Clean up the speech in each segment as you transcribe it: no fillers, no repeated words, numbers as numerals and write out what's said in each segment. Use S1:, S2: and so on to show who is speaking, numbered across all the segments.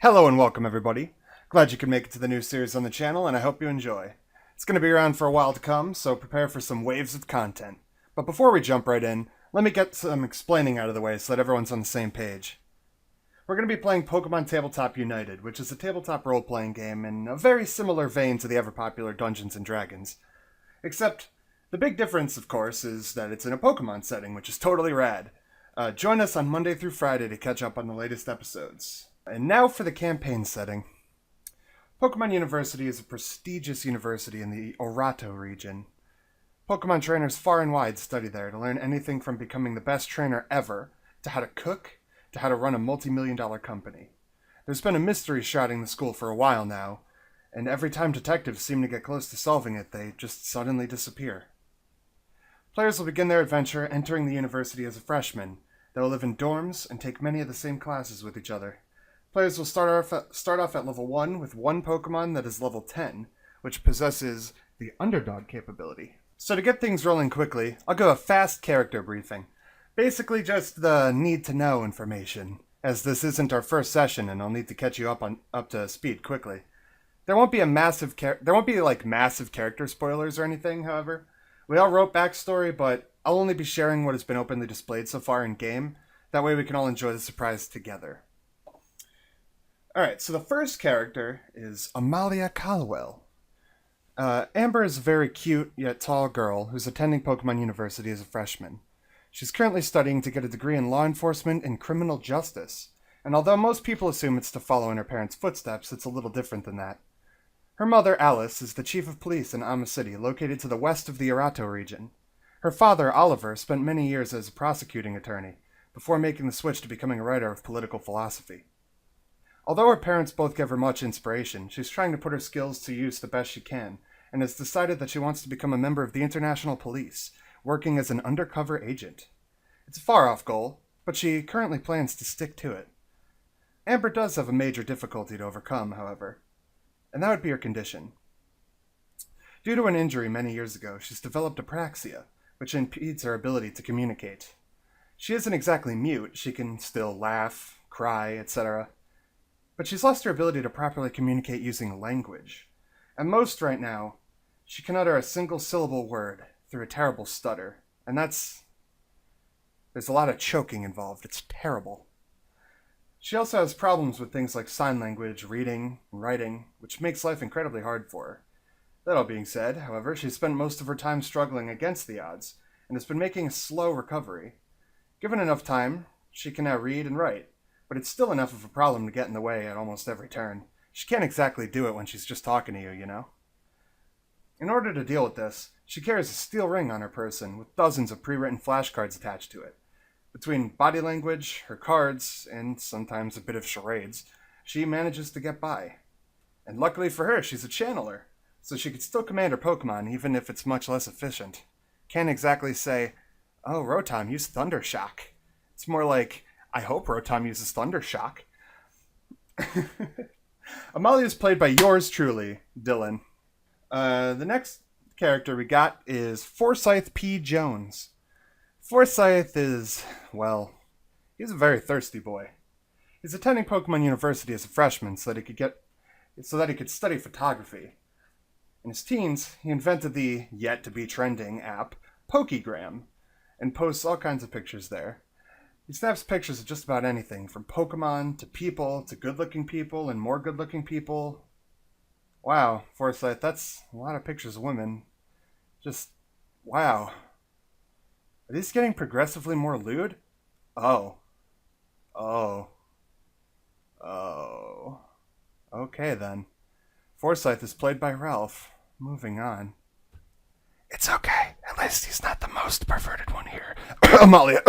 S1: Hello and welcome everybody. Glad you could make it to the new series on the channel and I hope you enjoy. It's going to be around for a while to come, so prepare for some waves of content. But before we jump right in, let me get some explaining out of the way so that everyone's on the same page. We're going to be playing Pokemon Tabletop United, which is a tabletop role-playing game in a very similar vein to the ever-popular Dungeons & Dragons. Except, the big difference, of course, is that it's in a Pokemon setting, which is totally rad. Join us on Monday through Friday to catch up on the latest episodes. And now for the campaign setting. Pokemon University is a prestigious university in the Orato region. Pokemon trainers far and wide study there to learn anything from becoming the best trainer ever, to how to cook, to how to run a multi-million-dollar company. There's been a mystery shrouding the school for a while now, and every time detectives seem to get close to solving it, they just suddenly disappear. Players will begin their adventure entering the university as a freshman. They will live in dorms and take many of the same classes with each other. Players will start off at level 1 with one Pokemon that is level 10, which possesses the Underdog capability. So to get things rolling quickly, I'll go a fast character briefing. Basically just the need-to-know information, as this isn't our first session and I'll need to catch you up to speed quickly. There won't be massive character spoilers or anything, however. We all wrote backstory, but I'll only be sharing what has been openly displayed so far in game. That way we can all enjoy the surprise together. Alright, so the first character is Amalia Colwell. Amber is a very cute yet tall girl who's attending Pokemon University as a freshman. She's currently studying to get a degree in law enforcement and criminal justice, and although most people assume it's to follow in her parents' footsteps, it's a little different than that. Her mother, Alice, is the chief of police in Ama City, located to the west of the Orato region. Her father, Oliver, spent many years as a prosecuting attorney, before making the switch to becoming a writer of political philosophy. Although her parents both give her much inspiration, she's trying to put her skills to use the best she can, and has decided that she wants to become a member of the International Police, working as an undercover agent. It's a far-off goal, but she currently plans to stick to it. Amber does have a major difficulty to overcome, however, and that would be her condition. Due to an injury many years ago, she's developed apraxia, which impedes her ability to communicate. She isn't exactly mute, she can still laugh, cry, etc., but she's lost her ability to properly communicate using language. At most right now, she can utter a single syllable word through a terrible stutter, and there's a lot of choking involved. It's terrible. She also has problems with things like sign language, reading, and writing, which makes life incredibly hard for her. That all being said, however, she's spent most of her time struggling against the odds, and has been making a slow recovery. Given enough time, she can now read and write, but it's still enough of a problem to get in the way at almost every turn. She can't exactly do it when she's just talking to you, you know? In order to deal with this, she carries a steel ring on her person with dozens of pre-written flashcards attached to it. Between body language, her cards, and sometimes a bit of charades, she manages to get by. And luckily for her, she's a channeler, so she can still command her Pokemon even if it's much less efficient. Can't exactly say, "Oh, Rotom, use Thunder Shock." It's more like, "I hope Rotom uses Thunder Shock." Amalia is played by yours truly, Dylan. The next character we got is Forsyth P. Jones. Forsyth is, well, he's a very thirsty boy. He's attending Pokemon University as a freshman so that he could study photography. In his teens, he invented the yet-to-be-trending app Pokegram and posts all kinds of pictures there. He snaps pictures of just about anything, from Pokemon to people to good-looking people and more good-looking people. Wow, Forsyth, that's a lot of pictures of women. Just, wow. Are these getting progressively more lewd? Oh. Okay then. Forsyth is played by Ralph. Moving on. It's okay. At least he's not the most perverted one here. Amalia.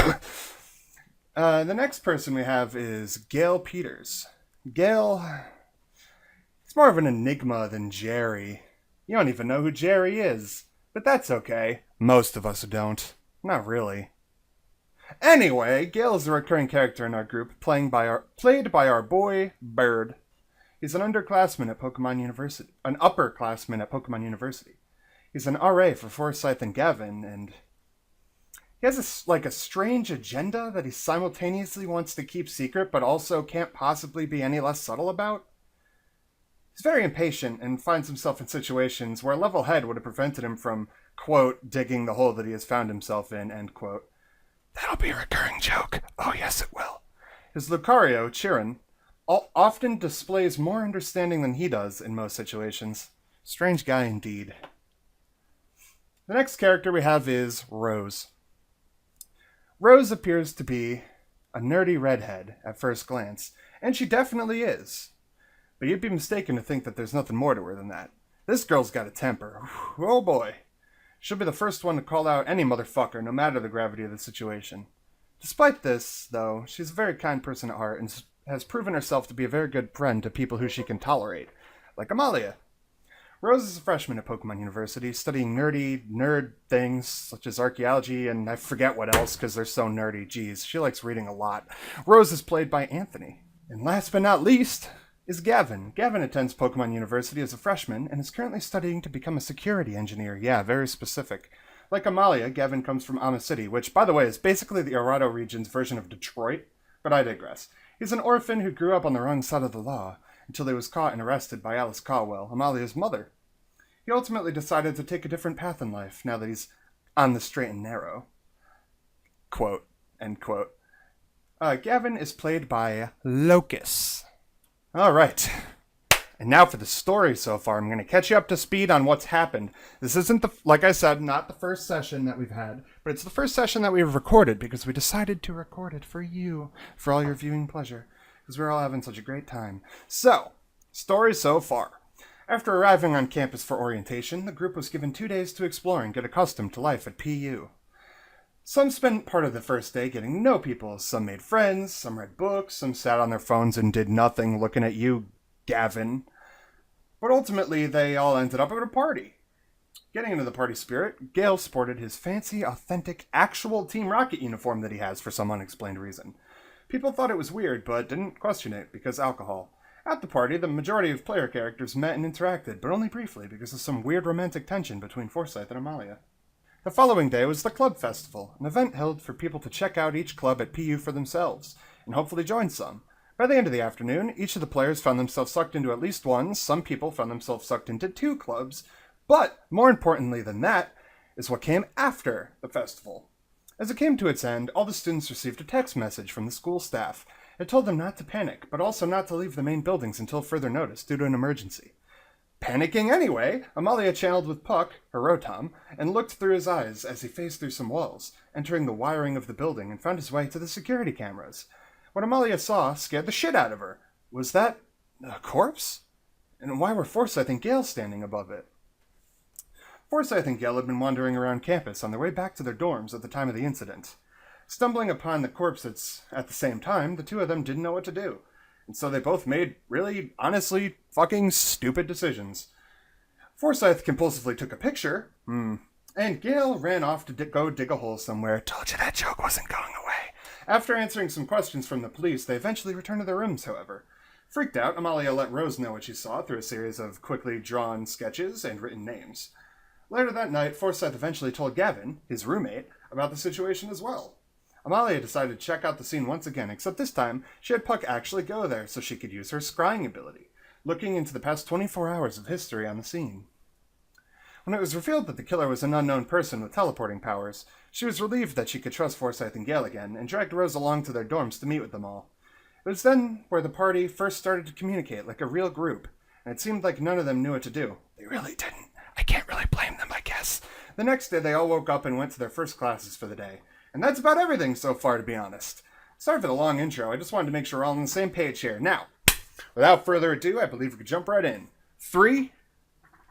S1: The next person we have is Gail Peters. Gail... It's more of an enigma than Jerry. You don't even know who Jerry is. But that's okay. Most of us don't. Not really. Anyway, Gail is a recurring character in our group, played by our boy, Bird. He's an upperclassman at Pokemon University. He's an RA for Forsyth and Gavin, and He has a strange agenda that he simultaneously wants to keep secret, but also can't possibly be any less subtle about. He's very impatient and finds himself in situations where a level head would have prevented him from, quote, digging the hole that he has found himself in, end quote. That'll be a recurring joke. Oh, yes, it will. His Lucario, Chiron, often displays more understanding than he does in most situations. Strange guy indeed. The next character we have is Rose. Rose appears to be a nerdy redhead at first glance, and she definitely is. But you'd be mistaken to think that there's nothing more to her than that. This girl's got a temper. Oh boy. She'll be the first one to call out any motherfucker, no matter the gravity of the situation. Despite this, though, she's a very kind person at heart and has proven herself to be a very good friend to people who she can tolerate, like Amalia. Rose is a freshman at Pokemon University, studying nerd things such as archaeology and I forget what else because they're so nerdy. Geez, she likes reading a lot. Rose is played by Anthony. And last but not least is Gavin. Gavin attends Pokemon University as a freshman and is currently studying to become a security engineer. Yeah, very specific. Like Amalia, Gavin comes from Ama City, which, by the way, is basically the Arado region's version of Detroit, but I digress. He's an orphan who grew up on the wrong side of the law until he was caught and arrested by Alice Colwell, Amalia's mother. He ultimately decided to take a different path in life now that he's on the straight and narrow. Quote, end quote. Gavin is played by Locus. All right. And now for the story so far. I'm going to catch you up to speed on what's happened. This isn't, like I said, not the first session that we've had, but it's the first session that we've recorded because we decided to record it for you, for all your viewing pleasure, because we're all having such a great time. So, story so far. After arriving on campus for orientation, the group was given 2 days to explore and get accustomed to life at PU. Some spent part of the first day getting to know people. Some made friends, some read books, some sat on their phones and did nothing looking at you, Gavin. But ultimately, they all ended up at a party. Getting into the party spirit, Gale sported his fancy, authentic, actual Team Rocket uniform that he has for some unexplained reason. People thought it was weird, but didn't question it because alcohol. At the party, the majority of player characters met and interacted, but only briefly because of some weird romantic tension between Forsyth and Amalia. The following day was the Club Festival, an event held for people to check out each club at PU for themselves, and hopefully join some. By the end of the afternoon, each of the players found themselves sucked into at least one, some people found themselves sucked into 2 clubs, but more importantly than that is what came after the festival. As it came to its end, all the students received a text message from the school staff. It told them not to panic, but also not to leave the main buildings until further notice due to an emergency. Panicking anyway, Amalia channeled with Puck, her Rotom, and looked through his eyes as he phased through some walls, entering the wiring of the building and found his way to the security cameras. What Amalia saw scared the shit out of her. Was that a corpse? And why were Forsyth and Gale standing above it? Forsyth and Gale had been wandering around campus on their way back to their dorms at the time of the incident. Stumbling upon the corpses at the same time, the two of them didn't know what to do. And so they both made really, honestly, fucking stupid decisions. Forsyth compulsively took a picture, and Gale ran off to go dig a hole somewhere. Told you that joke wasn't going away. After answering some questions from the police, they eventually returned to their rooms, however. Freaked out, Amalia let Rose know what she saw through a series of quickly drawn sketches and written names. Later that night, Forsyth eventually told Gavin, his roommate, about the situation as well. Amalia decided to check out the scene once again, except this time she had Puck actually go there so she could use her scrying ability, looking into the past 24 hours of history on the scene. When it was revealed that the killer was an unknown person with teleporting powers, she was relieved that she could trust Forsyth and Gale again, and dragged Rose along to their dorms to meet with them all. It was then where the party first started to communicate like a real group, and it seemed like none of them knew what to do. They really didn't. I can't really blame them, I guess. The next day, they all woke up and went to their first classes for the day. And that's about everything so far, to be honest. Sorry for the long intro. I just wanted to make sure we're all on the same page here. Now, without further ado, I believe we could jump right in. 3,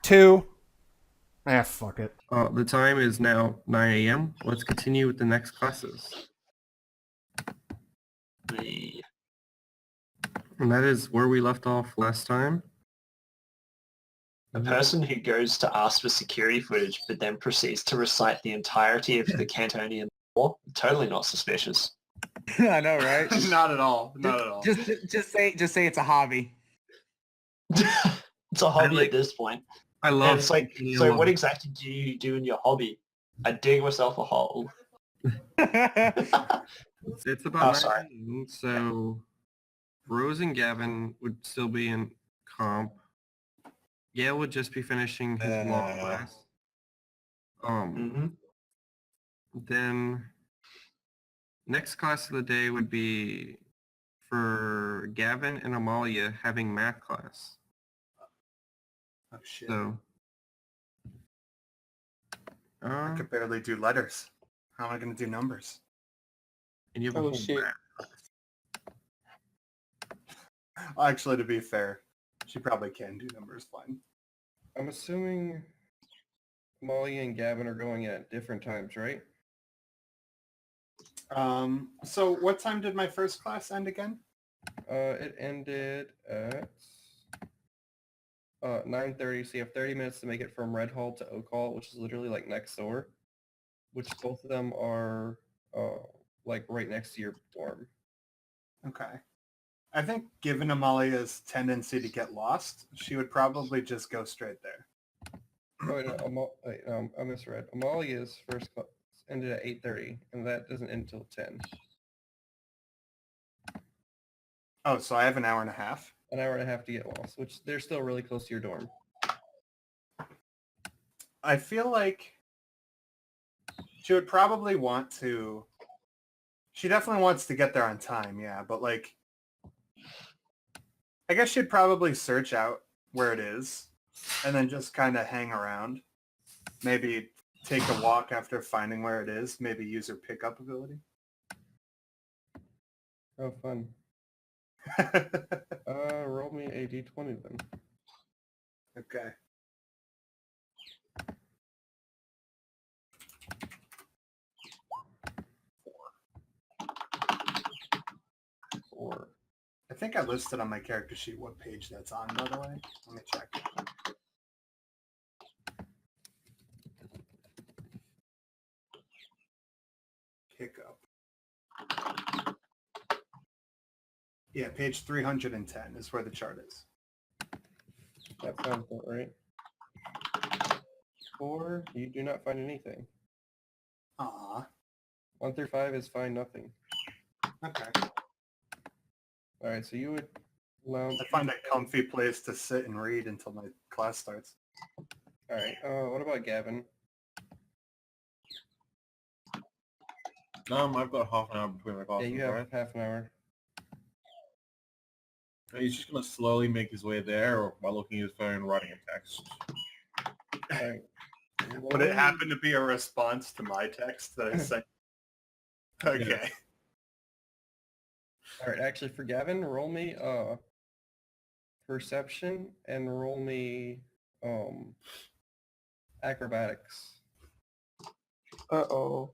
S1: 2... fuck it.
S2: The time is now 9 a.m. Let's continue with the next classes. And that is where we left off last time.
S3: A person who goes to ask for security footage but then proceeds to recite the entirety of the Cantonian law, totally not suspicious.
S4: I know, right?
S1: Not at all. Not at all.
S4: Just say it's a hobby.
S3: It's a hobby at this point.
S2: I
S3: And
S2: love
S3: it's like, so what exactly do you do in your hobby? I dig myself a hole.
S2: It's about 9
S3: sorry.
S2: a.m., so Rose and Gavin would still be in comp. Gail would just be finishing his law class.
S3: Mm-hmm.
S2: Then next class of the day would be for Gavin and Amalia having math class.
S1: Oh shit.
S2: So
S1: I could barely do letters. How am I going to do numbers?
S2: and you have a
S5: Oh,
S2: whole
S5: shit.
S2: math.
S1: Actually, to be fair, she probably can do numbers fine.
S2: I'm assuming Amalia and Gavin are going at different times, right?
S1: So what time did my first class end again?
S2: It ended at 9:30, so you have 30 minutes to make it from Red Hall to Oak Hall, which is literally like next door, which both of them are like right next to your dorm.
S1: Okay. I think given Amalia's tendency to get lost, she would probably just go straight there.
S2: Oh, no, I misread. Amalia's first class ended at 8:30, and that doesn't end until 10.
S1: Oh, so I have an hour and a half?
S2: An hour and a half to get lost, which they're still really close to your dorm.
S1: I feel like she would probably want to... She definitely wants to get there on time, yeah, but like... I guess she'd probably search out where it is and then just kind of hang around. Maybe take a walk after finding where it is. Maybe use her pickup ability.
S2: Oh, fun. Roll me a d20 then.
S1: Okay.
S2: Four.
S1: I think I listed on my character sheet what page that's on, by the way. Let me check. Pickup. Yeah, page 310 is where the chart is.
S2: That sounds about right. 4, you do not find anything.
S1: Aw.
S2: 1 through 5 is find nothing.
S1: Okay.
S2: All right, so you would lounge.
S1: I find a comfy place to sit and read until my class starts.
S2: All right. What about Gavin?
S6: I've got half an hour between my
S2: Yeah,
S6: classes,
S2: you have
S6: right?
S2: half an hour.
S6: He's just gonna slowly make his way there, or by looking at his phone, writing a text.
S2: All right.
S1: Would it happen to be a response to my text that I sent? Okay.
S6: Yes.
S2: All right. Actually, for Gavin, roll me perception and roll me acrobatics.
S5: Uh-oh.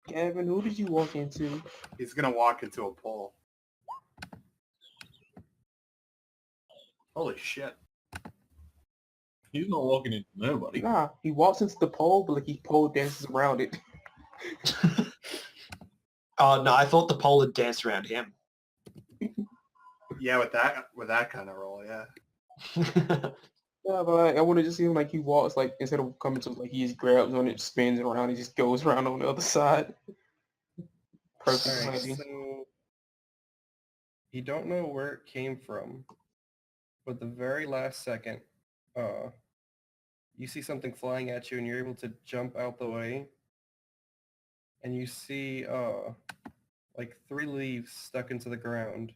S5: Gavin, who did you walk into?
S1: He's gonna walk into a pole. Holy shit.
S6: He's not walking into nobody.
S5: Nah, he walks into the pole, but like he pole dances around it.
S3: Oh no, I thought the pole had danced around him.
S1: Yeah, with that kind of roll, yeah.
S5: Yeah, but like, I want to just see him like he walks like instead of coming to like he just grabs on it, spins around, he just goes around on the other side. Perfect
S2: All right.
S5: landing.
S2: So you don't know where it came from, but the very last second, you see something flying at you, and you're able to jump out the way, and you see like 3 leaves stuck into the ground,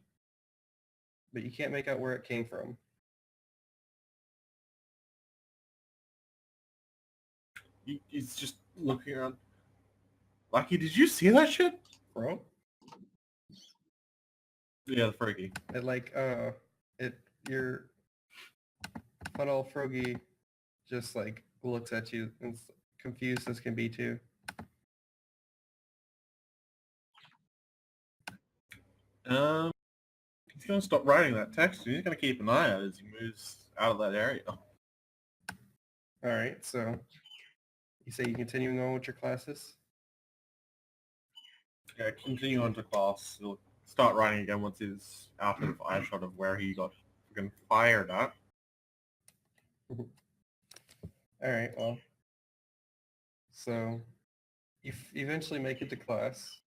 S2: but you can't make out where it came from.
S6: He's just looking around. Lucky, did you see that shit?
S2: Bro?
S6: Yeah, the freaky.
S2: It like your funnel froggy just like looks at you and confused as can be too.
S6: He's gonna stop writing that text. He's gonna keep an eye out as he moves out of that area.
S2: All right, so you say you're continuing on with your classes?
S6: Yeah, continue on to class. He'll start writing again once he's out of eyeshot of where he got freaking fired at.
S2: All right, well, So you eventually make it to class.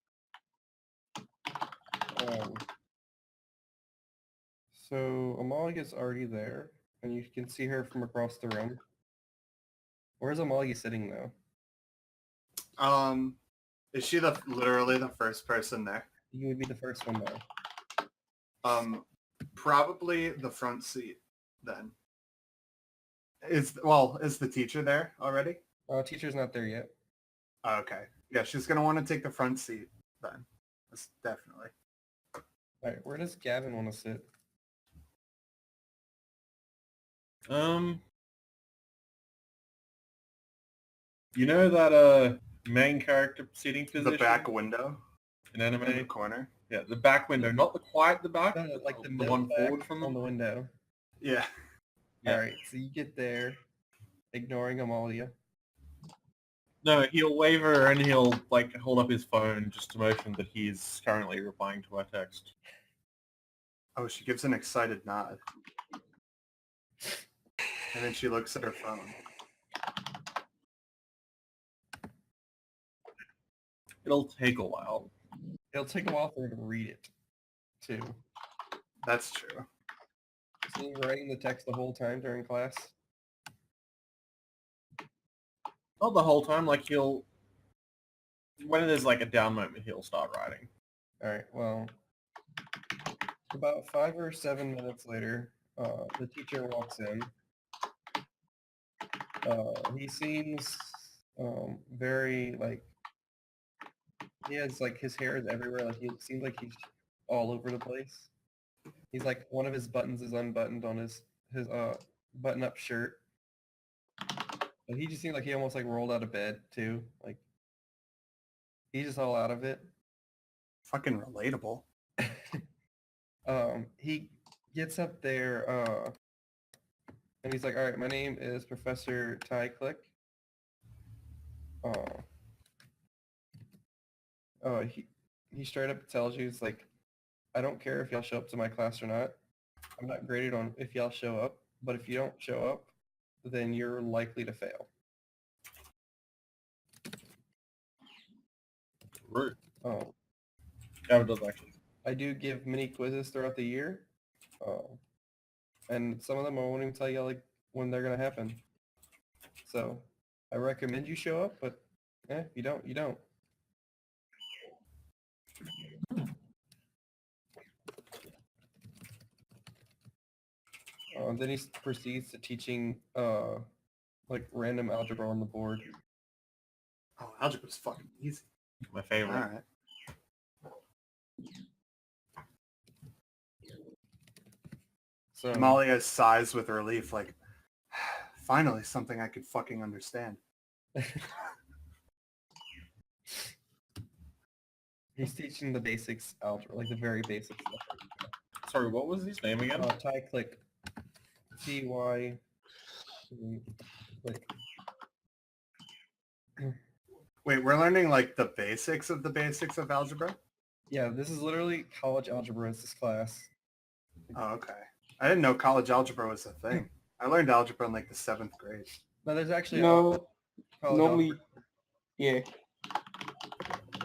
S2: So Amalia's already there, and you can see her from across the room. Where's Amalia sitting though?
S1: Is she literally the first person there?
S2: You would be the first one there.
S1: Probably the front seat then. Is the teacher there already?
S2: Teacher's not there yet.
S1: Okay. Yeah, she's gonna want to take the front seat then. That's definitely.
S2: All right, where does Gavin want to sit?
S6: You know that main character seating position
S1: The back window
S6: in
S1: in the
S6: anime?
S1: corner.
S6: Yeah, the back window, not quite the back,
S2: No, like the
S6: the
S2: middle
S6: one
S2: back
S6: forward from
S2: on
S6: them.
S2: the window.
S1: Yeah.
S6: Yeah.
S2: All right, so you get there, ignoring Amalia.
S6: No, he'll wave her and he'll like hold up his phone just to motion that he's currently replying to our text.
S1: Oh, she gives an excited nod. And then she looks at her phone.
S6: It'll take a while.
S2: It'll take a while for her to read it, too.
S1: That's true.
S2: So you're writing the text the whole time during class?
S6: Not the whole time, like he'll... When there's like a down moment, he'll start writing.
S2: All right, well, about 5 or 7 minutes later, the teacher walks in. He seems very, like, he has, like, his hair is everywhere. Like, he seems like he's all over the place. He's, like, one of his buttons is unbuttoned on his button-up shirt. But he just seems like he almost, like, rolled out of bed, too. Like, he's just all out of it.
S1: Fucking relatable.
S2: He gets up there, and he's like, all right, my name is Professor Ty Click. He straight up tells you, it's like, I don't care if y'all show up to my class or not. I'm not graded on if y'all show up, but if you don't show up, then you're likely to fail.
S6: Rude.
S2: Oh,
S6: Gavin does actually.
S2: I do give mini quizzes throughout the year, and some of them I won't even tell you like when they're gonna happen. So I recommend you show up, but if you don't, you don't. Then he proceeds to teaching like random algebra on the board.
S1: Oh, algebra's fucking easy.
S6: My favorite.
S1: All right.
S2: So
S1: Amalia sighs with relief, like, finally something I could fucking understand.
S2: he's teaching the basics algebra, like the very basic stuff.
S6: Sorry, what was his name again?
S2: Ty Click. Ty Click.
S1: Wait, we're learning like the basics of algebra?
S2: Yeah, this is literally college algebra. It's this class.
S1: Oh, okay. I didn't know college algebra was a thing. I learned algebra in like the 7th grade.
S2: No, there's actually
S5: No,
S2: college
S5: normally,
S2: algebra.
S5: yeah.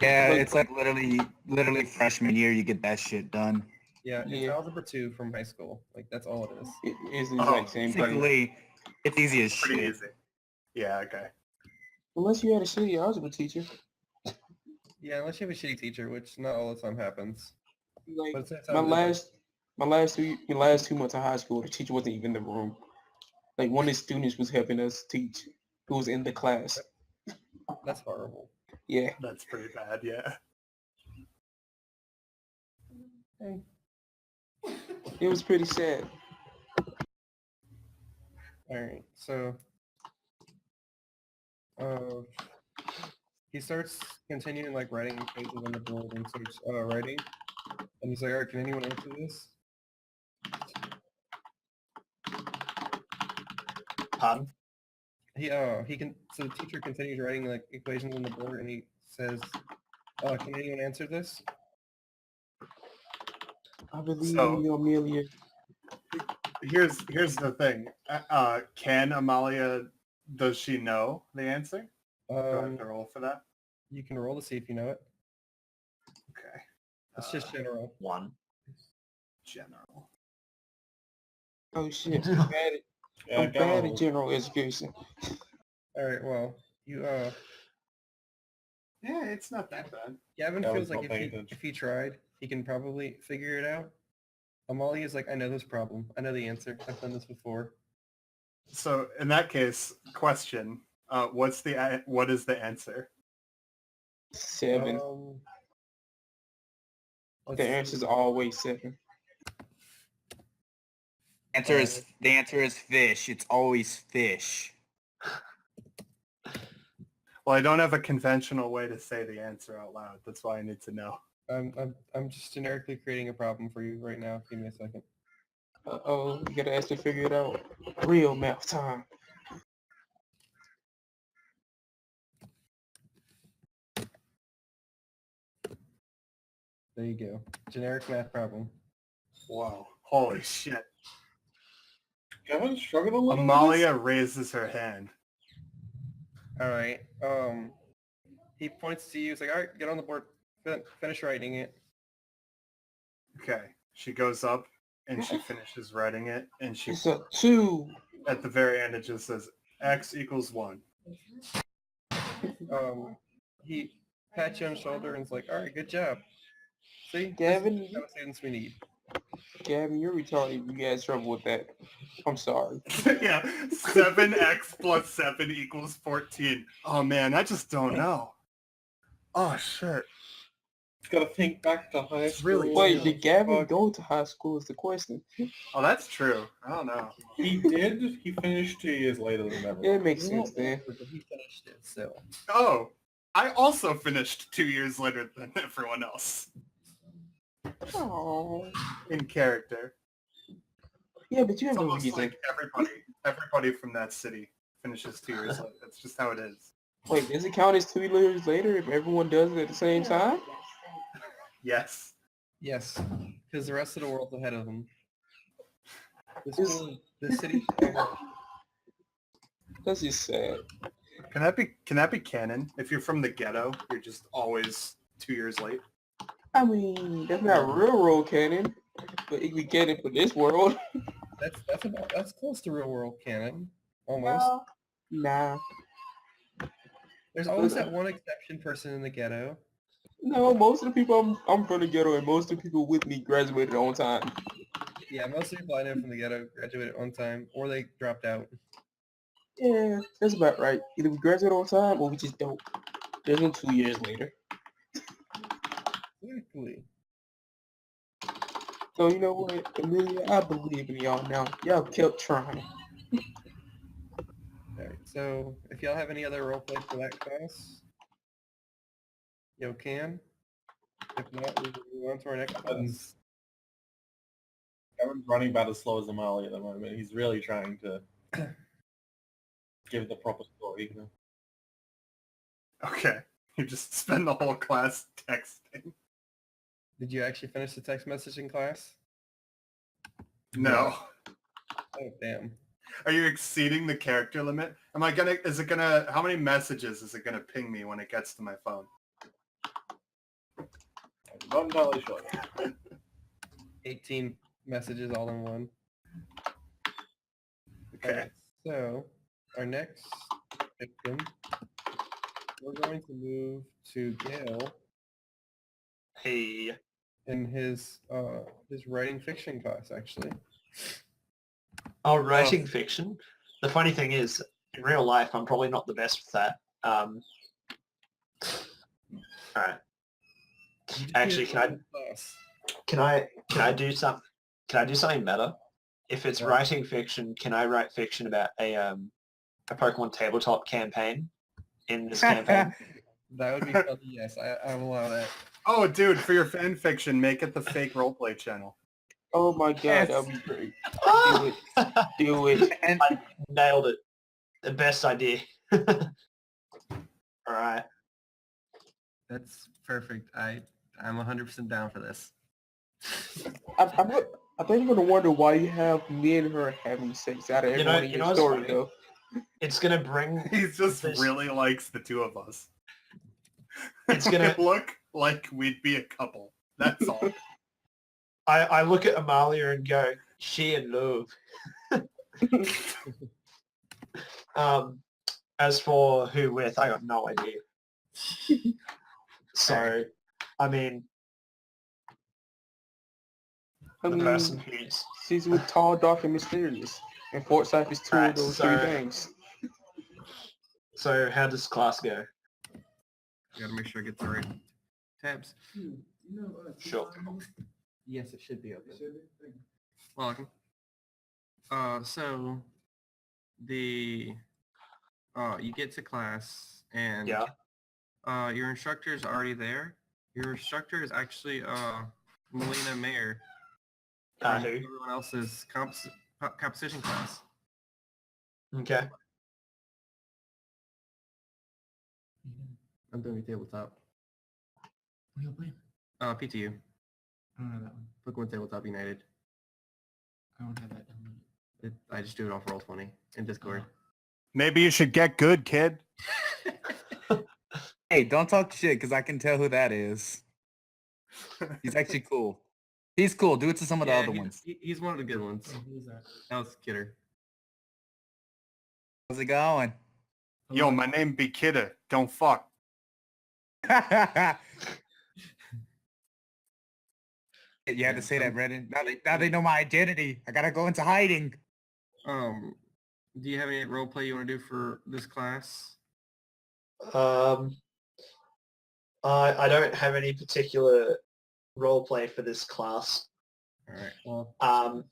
S4: Yeah,
S5: Like-
S4: it's like literally freshman year you get that shit done.
S2: Yeah, it's
S5: Yeah.
S2: algebra 2 from high school. Like that's all it is.
S5: It is the
S1: Oh,
S5: exact same thing.
S4: Basically, it's easy as
S1: Pretty
S4: shit.
S1: easy. Yeah, okay.
S5: Unless you had a shitty algebra teacher.
S2: Yeah, unless you have a shitty teacher, which not all the time happens.
S5: Like
S2: But it's
S5: my last 2 months of high school, the teacher wasn't even in the room. Like one of the students was helping us teach, who was in the class.
S2: That's horrible.
S5: Yeah.
S1: That's pretty bad, yeah.
S2: Hey.
S5: It was pretty sad.
S2: All right, so he starts continuing like writing pages on the board and starts writing, and he's like, "All right, can anyone answer this?"
S3: Pardon?
S2: He can. So the teacher continues writing like equations on the board, and he says, "Can anyone answer this?"
S5: I believe
S1: So-
S5: in you, Amelia.
S1: Here's the thing. Can Amalia, does she know the answer? Do I have to roll for that?
S2: You can roll to see if you know it.
S1: Okay.
S2: It's just general.
S3: 1.
S1: General.
S5: Oh shit.
S6: Yeah,
S5: I'm
S6: go
S5: bad
S6: on.
S5: at general education.
S2: All right. Well,
S1: Yeah, it's not that bad.
S2: Gavin
S6: I
S2: feels
S6: was
S2: like
S6: not
S2: if
S6: paying
S2: he
S6: attention.
S2: if he tried, he can probably figure it out. Amalia is like, I know this problem. I know the answer. I've done this before.
S1: So in that case, question: what is the answer?
S5: 7.
S2: Let's
S5: The
S2: see.
S5: answer's always 7.
S4: The answer is fish. It's always fish.
S1: Well, I don't have a conventional way to say the answer out loud. That's why I need to know.
S2: I'm just generically creating a problem for you right now. Give me a second.
S5: Uh-oh, you gotta actually figure it out. Real math time.
S2: There you go. Generic math problem.
S1: Wow. Holy shit.
S6: Gavin's struggling a little.
S1: Amalia raises her hand.
S2: All right. He points to you. He's like, all right, get on the board. Finish writing it.
S1: Okay. She goes up and she finishes writing it, and she
S5: It's a 2.
S1: at the very end it just says x equals 1.
S2: He pats you on the shoulder and is like, all right, good job. See,
S5: Gavin,
S2: this is the kind of students we need.
S5: Gavin, you're retarded. You had trouble with that. I'm sorry.
S1: Yeah. 7x plus 7 equals 14. Oh man, I just don't know. Oh shit.
S6: He's got to think back to high
S1: It's
S6: school.
S1: really
S5: Wait, did Gavin
S6: Fuck.
S5: go to high school is the question.
S1: Oh, that's true. I don't know.
S6: He did. He finished 2 years later than everyone.
S5: Yeah, it makes sense then.
S2: But he finished it, so.
S1: Oh, I also finished 2 years later than everyone else
S5: Oh.
S1: in character.
S5: Yeah, but you
S1: It's
S5: have no
S1: almost
S5: reason.
S1: like everybody from that city finishes 2 years later. That's just how it is.
S5: Wait, does it count as 2 years later if everyone does it at the same time?
S1: Yes.
S2: Yes, because the rest of the world's ahead of them. The
S5: Is-
S2: school, the city.
S5: That's just sad.
S1: Can that be canon? If you're from the ghetto, you're just always 2 years late.
S5: I mean, that's not railroad canon, but it could canon for this world.
S2: That's close to real world canon, almost.
S5: Nah.
S2: There's always that one exception person in the ghetto.
S5: No, most of the people I'm from the ghetto and most of the people with me graduated on time.
S2: Yeah, most of the people I know from the ghetto graduated on time, or they dropped out.
S5: Yeah, that's about right. Either we graduate on time or we just don't. There's no 2 years later.
S2: Exactly.
S5: So you know what, Amelia, I believe in y'all now. Y'all kept trying.
S2: Alright, so if y'all have any other roleplay for that class, you can. If not, we will move on to our next class.
S6: Gavin's running about as slow as Amalia at the moment. He's really trying to give the proper story. You know?
S1: Okay. You just spend the whole class texting.
S2: Did you actually finish the text message in class?
S1: No.
S2: Oh, damn.
S1: Are you exceeding the character limit? How many messages is it gonna ping me when it gets to my phone?
S6: I'm not entirely sure.
S2: 18 messages all in one.
S1: Okay.
S2: Alright, so our next victim, we're going to move to Gale
S3: Hey.
S2: in his writing fiction class, actually.
S3: Oh, writing fiction. The funny thing is, in real life, I'm probably not the best with that. All right. Actually, can I do something better? If it's
S2: What?
S3: writing fiction, can I write fiction about a Pokemon Tabletop campaign in this campaign?
S2: That would be funny, yes. I will allow that.
S1: Oh, dude, for your fan fiction, make it the fake roleplay channel.
S5: Oh my god, that would be great.
S3: Ah!
S5: Do it.
S4: And
S3: I nailed it. The best idea. All right.
S2: That's perfect. I'm 100% down for this.
S5: I think you're gonna wonder why you have me and her having sex out of
S3: You know-
S5: everyone in
S3: you
S5: your
S3: know what's
S5: story
S3: funny?
S5: though.
S3: It's gonna bring.
S1: He just
S3: this-
S1: really likes the two of us.
S3: It's gonna.
S1: We look like we'd be a couple. That's all.
S3: I look at Amalia and go, she in love. As for who with, I got no idea. So, I mean,
S5: I
S3: the
S5: mean,
S3: person who's
S5: she's with tall, dark, and mysterious. And Forsyth is two
S3: Right,
S5: of those
S3: so-
S5: three things.
S3: so how does class go?
S2: Gotta make sure I get the right tabs.
S3: Sure.
S2: Yes, it should be open. Welcome. So the you get to class and
S3: Yeah.
S2: your instructor is already there. Your instructor is actually Melina Mayer. from
S3: Who?
S2: Everyone else's composition class.
S3: Okay.
S2: I'm doing tabletop.
S7: What are you playing?
S2: PTU.
S7: I don't have that one.
S2: Pokemon Tabletop United.
S7: I don't have that downloaded.
S2: I just do it off Roll20 in Discord.
S1: Maybe you should get good, kid.
S4: Hey, don't talk shit because I can tell who that is. He's actually cool. He's cool. Do it to some of the other ones.
S2: He's one of the good ones.
S7: Oh, who is that?
S2: That was Kidder.
S4: How's it going?
S1: Yo, my name be Kidda. Don't fuck.
S4: You had to say that, Brendan. Now they know my identity. I gotta go into hiding.
S2: Do you have any role play you want to do for this class?
S3: I don't have any particular role play for this class.
S2: All right. Well,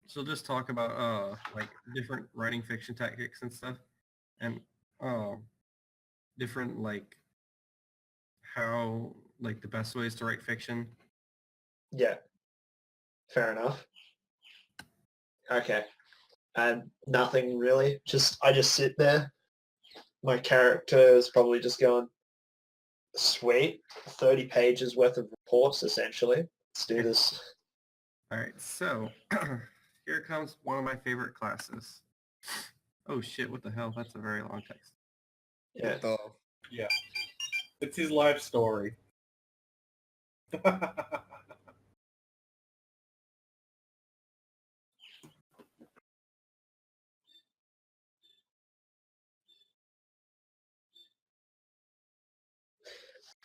S3: So
S2: just talk about like different writing fiction tactics and stuff, and different like how like the best ways to write fiction.
S3: yeah, fair enough. Okay, and nothing really. I just sit there. My character is probably just going, sweet, 30 pages worth of reports essentially. Let's do this.
S2: All right. So here comes one of my favorite classes. Oh shit! What the hell? That's a very long text.
S3: Yeah.
S6: Yeah. It's his life story.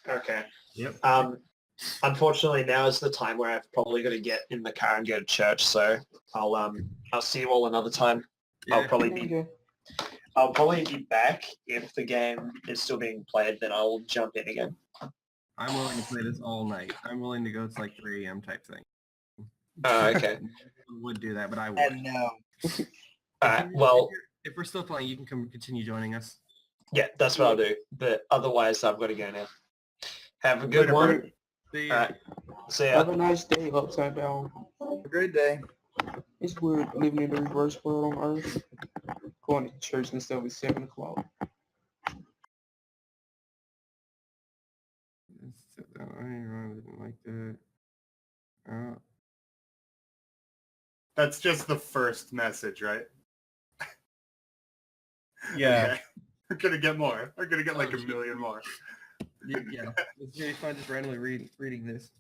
S3: Okay.
S2: Yep.
S3: Unfortunately, now is the time where I've probably got to get in the car and go to church. So I'll see you all another time. I'll probably be back if the game is still being played. Then I'll jump in again.
S2: I'm willing to play this all night. I'm willing to go to like 3 a.m. type thing.
S3: Okay.
S2: I would do that, but I would.
S4: And no.
S3: All right. Well,
S2: If we're still playing, you can continue joining us.
S3: yeah, that's what I'll do. But otherwise, I've got to go now. Have a good
S1: Later,
S3: one.
S1: brother.
S2: See
S3: All
S2: ya.
S3: right. See ya.
S5: Have a nice day, upside down.
S4: Have a great day.
S5: It's weird living in the reverse world on Earth. Going to church and stuff at 7 o'clock.
S2: I didn't like that.
S1: That's just the first message, right?
S6: Yeah.
S1: Okay. We're gonna get more. We're gonna get like
S2: Oh,
S1: a
S2: shit.
S1: million more.
S2: Yeah, it's really fun just randomly reading this.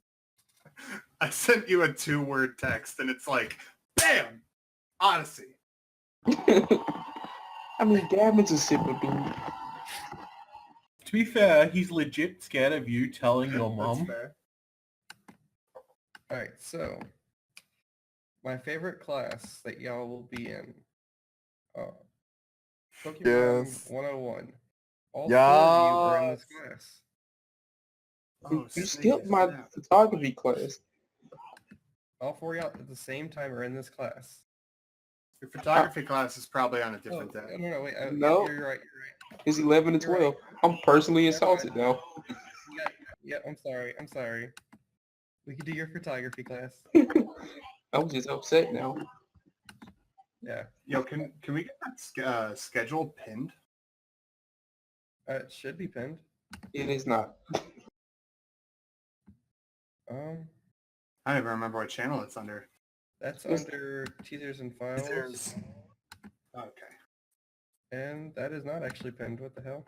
S1: I sent you a 2-word text and it's like, bam! Odyssey.
S5: I mean, Gavin's a simple dude.
S6: To be fair, he's legit scared of you telling your
S1: That's
S6: mom.
S1: fair.
S2: All right, so my favorite class that y'all will be in, Pokemon
S4: Yes.
S2: 101. All 4 of you are in this
S4: Yes.
S2: class.
S1: Oh,
S5: You
S1: say
S5: skipped my
S1: that.
S5: photography class.
S2: All 4 of y'all at the same time are in this class.
S1: Your photography class is probably on a different
S2: Oh,
S1: day.
S2: no, wait.
S5: No.
S2: You're right.
S5: It's 11 and
S2: You're right.
S5: 12. I'm personally insulted now.
S2: Yeah, I'm sorry. We could do your photography class.
S5: I'm just upset now.
S2: Yeah.
S1: Yo, can we get that schedule pinned?
S2: It should be pinned.
S5: It is not.
S1: I don't even remember what channel it's under.
S2: That's
S5: It's-
S2: under teasers and files.
S4: There's-
S1: Okay.
S2: And that is not actually pinned. What the hell?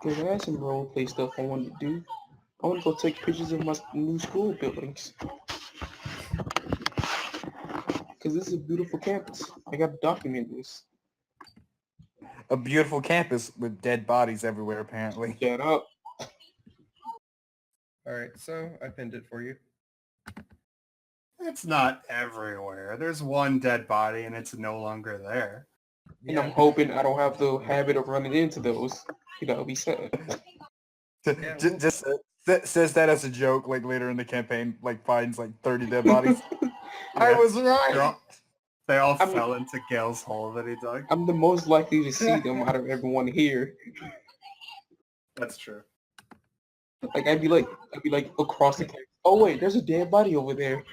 S5: Cause I had some roleplay stuff I wanted to do. I want to go take pictures of my new school buildings. Cause this is a beautiful campus. I got to document this.
S4: A beautiful campus with dead bodies everywhere, apparently.
S5: Shut up.
S2: Alright, so I pinned it for you.
S1: It's not everywhere. There's one dead body and it's no longer there.
S5: And I'm hoping I don't have the habit of running into those. That would be sad.
S2: Yeah,
S4: Just says that as a joke, like later in the campaign, like finds like 30 dead bodies. I
S1: Yeah.
S4: was right.
S1: They all
S5: I mean-
S1: fell into Gale's hole that he dug.
S5: I'm the most likely to see them out of everyone here.
S1: That's true.
S5: Like I'd be like across the campus. Oh wait, there's a dead body over there.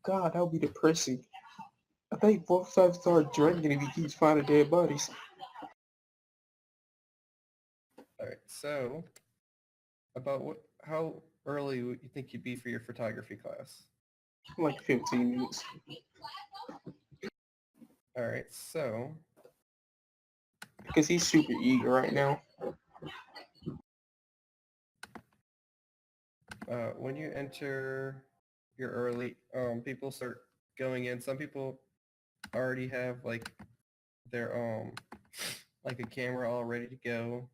S5: God, that would be depressing. I think both sides start drinking if he keeps finding dead bodies.
S2: Alright, so about how early would you think you'd be for your photography class?
S5: Like 15 minutes.
S2: Alright, so
S5: Because he's super eager right now.
S2: when you enter your early, people start going in. Some people already have like their like a camera all ready to go.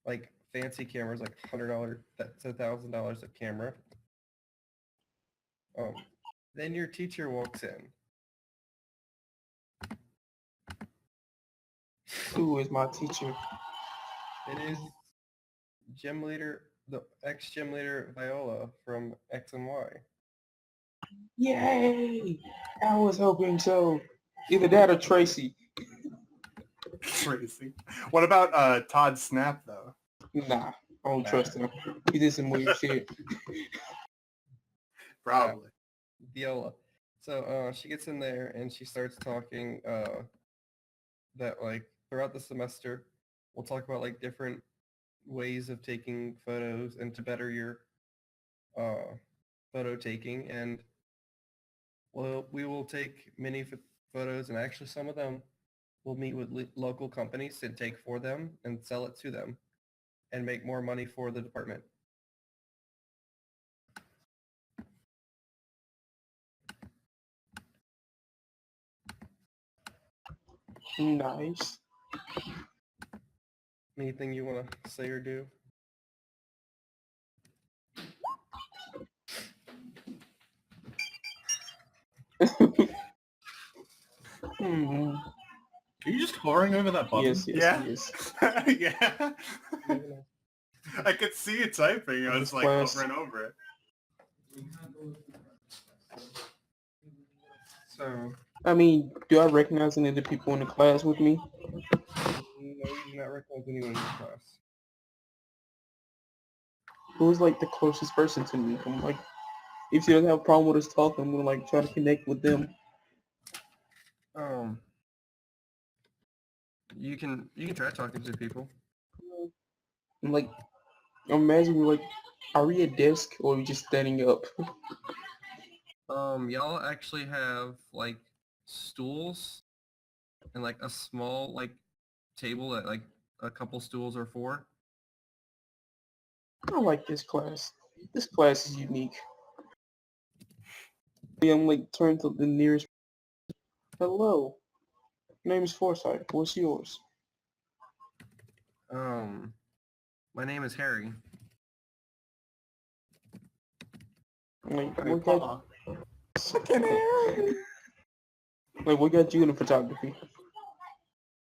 S2: Like fancy cameras, like $100 to $1,000 a camera. Then your teacher walks in.
S5: Who is my teacher?
S2: It is gym leader, the ex-gym leader Viola from X and Y.
S5: Yay! I was hoping so. Either that or Tracy.
S1: Crazy. What about Todd Snap though?
S5: Nah, I don't trust him. He did some weird shit.
S1: Probably.
S2: Viola. So she gets in there and she starts talking that like throughout the semester we'll talk about like different ways of taking photos and to better your photo taking, and we will take many photos, and actually some of them we'll meet with local companies and take for them and sell it to them and make more money for the department.
S5: Nice.
S2: Anything you want to say or do?
S5: Hmm.
S6: Are you just hovering over that button?
S5: Yes,
S1: Yeah.
S5: yes.
S1: Yeah. I could see you typing. I was
S5: This
S1: like
S5: class-
S1: hovering over it.
S2: So,
S5: I mean, do I recognize any of the people in the class with me?
S2: no, you do not recognize anyone in your class.
S5: Who's like the closest person to me? I'm like, if she doesn't have a problem with us talking, I'm gonna like try to connect with them.
S2: You can try talking to people.
S5: I'm like, imagine we're like, are we at desk or are we just standing up?
S2: Y'all actually have like stools and like a small like table that like a couple stools are for.
S5: I like this class. This class is unique. I'm like turn to the nearest. Hello, name is Forsyth. What's yours?
S2: My name is Harry.
S5: I'm like,
S1: Hey,
S5: what got,
S1: Paul.
S5: like, what got you into photography?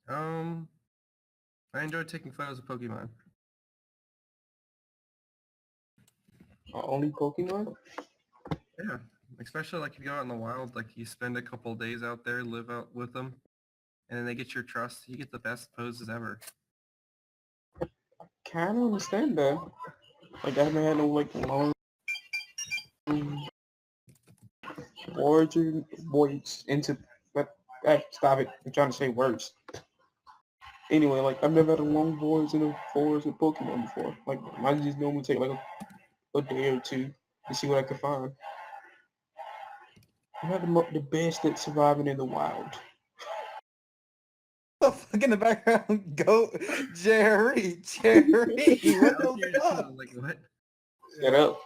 S2: I enjoy taking photos of Pokemon.
S5: Only Pokemon?
S2: Yeah, especially like if you go out in the wild, like you spend a couple of days out there, live out with them, and then they get your trust. You get the best poses ever.
S5: Kind of understand that. Like, I haven't had no like long voyage into. But hey, stop it! I'm trying to say words. Anyway, like I've never had a long voyage in the forest with Pokemon before. Like mine just normally take like a day or two to see what I can find. I'm not the best at surviving in the wild.
S4: The fuck in the background? Go, Jerry, Jerry. What
S2: Now
S4: the
S2: you're just
S4: fuck?
S2: like, what?
S5: Shut up.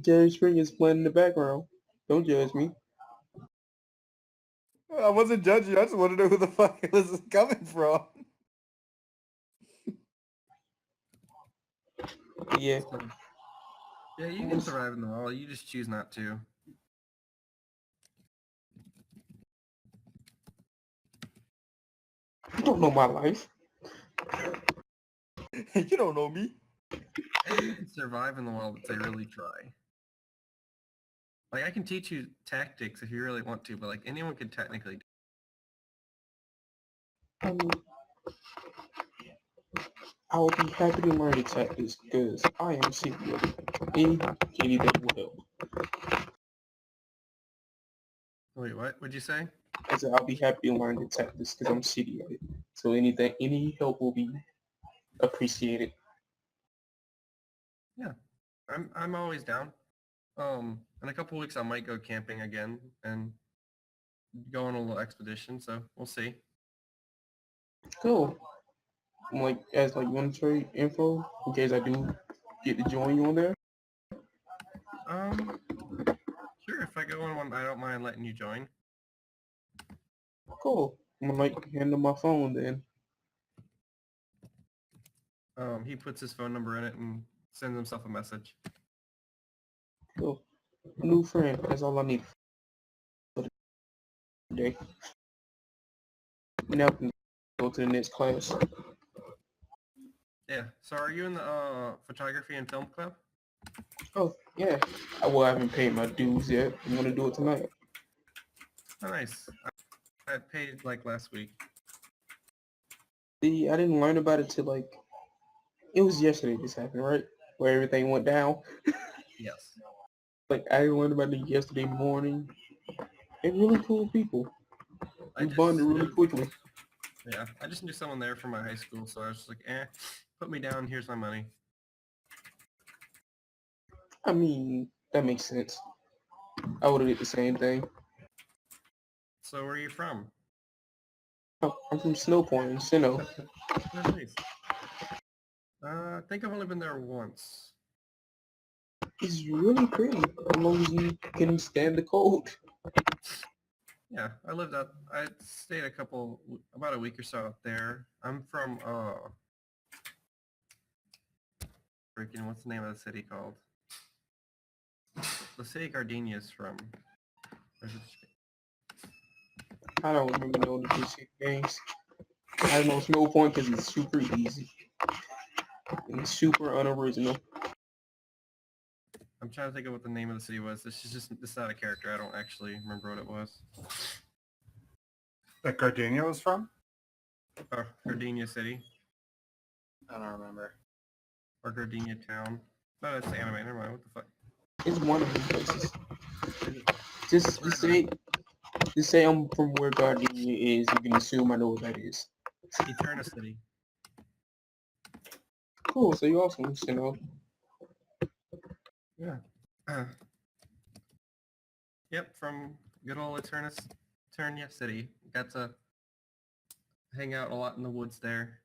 S5: Jerry Spring is playing in the background. Don't judge me.
S4: I wasn't judging. I just wanted to know who the fuck it was coming from.
S5: Yeah.
S2: So, yeah, you can survive in the wall. You just choose not to.
S5: You don't know my life.
S4: You don't know me.
S2: You can survive in the wild if they really try. Like, I can teach you tactics if you really want to, but like anyone could technically do
S5: I mean, I will be happy to learn the tactics because I am city of any kitty that will help.
S2: Wait, what? What'd you say?
S5: I said I'll be happy to learn the tactics because I'm city of it. So anything, any help will be appreciated.
S2: Yeah, I'm always down. In a couple weeks I might go camping again and go on a little expedition. So we'll see.
S5: Cool. I'm like, as like, you want to trade info in case I do get to join you on there?
S2: Sure. If I go on one, I don't mind letting you join.
S5: Cool. I'm gonna like hand him my phone then.
S2: He puts his phone number in it and sends himself a message.
S5: Cool. A new friend. That's all I need for the day. Now I can go to the next class.
S2: Yeah. So are you in the photography and film club?
S5: Oh, yeah. Well, I haven't paid my dues yet. I'm gonna do it tonight.
S2: Oh, nice. I paid like last week.
S5: See, I didn't learn about it till like, it was yesterday this happened, right? Where everything went down.
S2: Yes.
S5: Like, I didn't learn about it yesterday morning. They're really cool people.
S2: I
S5: We
S2: just
S5: bonded really
S2: knew,
S5: quickly.
S2: yeah, I just knew someone there from my high school, so I was just like, put me down. Here's my money.
S5: I mean, that makes sense. I would have did the same thing.
S2: So where are you from?
S5: Oh, I'm from Snow Point in Sinnoh.
S2: Oh, nice. I think I've only been there once.
S5: It's really pretty, as long as you can stand the cold.
S2: Yeah, I stayed about a week or so out there. I'm from, freaking, what's the name of the city called? The city Gardenia's from. Where's it?
S5: I don't remember no the basic games. I know Snow Point because it's super easy. And it's super unoriginal.
S2: I'm trying to think of what the name of the city was. This is not a character. I don't actually remember what it was.
S1: That Gardenia was from?
S2: Oh, Gardenia City.
S1: I don't remember.
S2: Or Gardenia Town. No, that's anime. Never mind. What the fuck?
S5: It's one of these places. Just say I'm from where Gardenia is. You can assume I know what that is.
S2: Eterna City.
S5: Cool. So you also used to know.
S2: Yeah. Yep, from good old Eternia City. Got to hang out a lot in the woods there.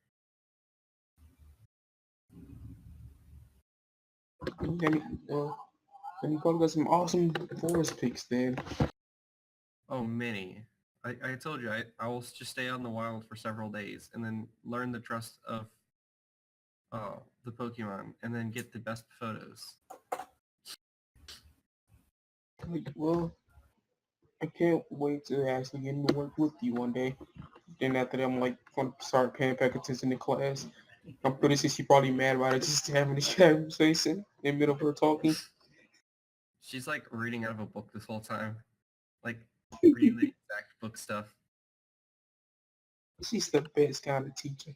S5: And you probably got some awesome forest picks then.
S2: Oh, many. I told you, I will just stay out in the wild for several days and then learn the trust of the Pokemon and then get the best photos.
S5: Well, I can't wait to actually get into work with you one day. Then after that, I'm like gonna start paying back attention to class. I'm pretty sure she's probably mad about it just having this conversation in the middle of her talking.
S2: She's like reading out of a book this whole time. Like reading the exact book stuff.
S5: She's the best kind of teacher.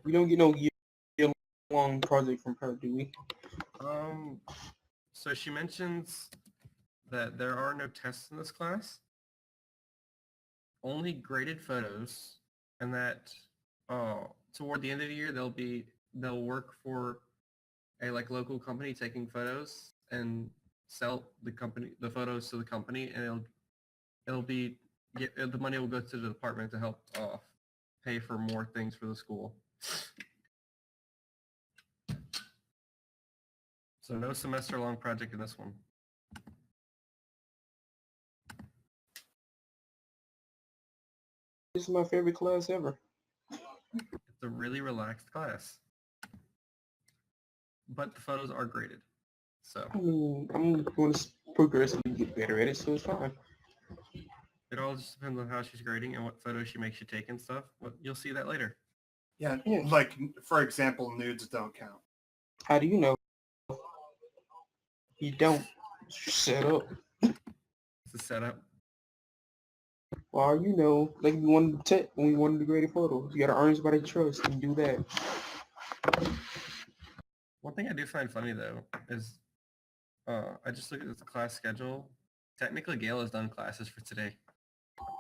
S5: We don't get no year-long project from her, do we?
S2: So she mentions that there are no tests in this class, only graded photos, and that toward the end of the year they'll work for a like local company taking photos and sell the photos to the company, and the money will go to the department to help pay for more things for the school. So no semester-long project in this one.
S5: This is my favorite class ever.
S2: It's a really relaxed class. But the photos are graded. So
S5: I mean, I'm going to progressively get better at it, so it's fine.
S2: it all just depends on how she's grading and what photos she makes you take and stuff. But you'll see that later.
S1: Yeah,
S5: Yeah.
S1: like, for example, nudes don't count.
S5: How do you know? You don't. Shut up.
S2: It's a setup.
S5: Or you know, like we wanted to when we wanted to grade a photo. You gotta earn somebody's trust and do that.
S2: One thing I do find funny though is I just looked at the class schedule. Technically, Gail has done classes for today.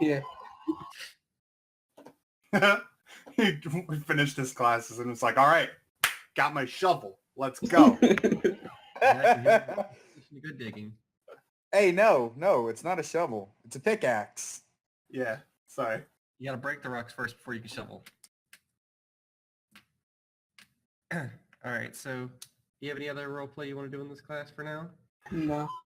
S5: Yeah.
S1: We finished his classes and it's like, all right, got my shovel. Let's go.
S2: Exactly. Good digging.
S4: Hey, no, it's not a shovel. It's a pickaxe.
S1: Yeah, sorry.
S2: You gotta break the rocks first before you can shovel. All right, so you have any other role play you want to do in this class for now?
S5: No.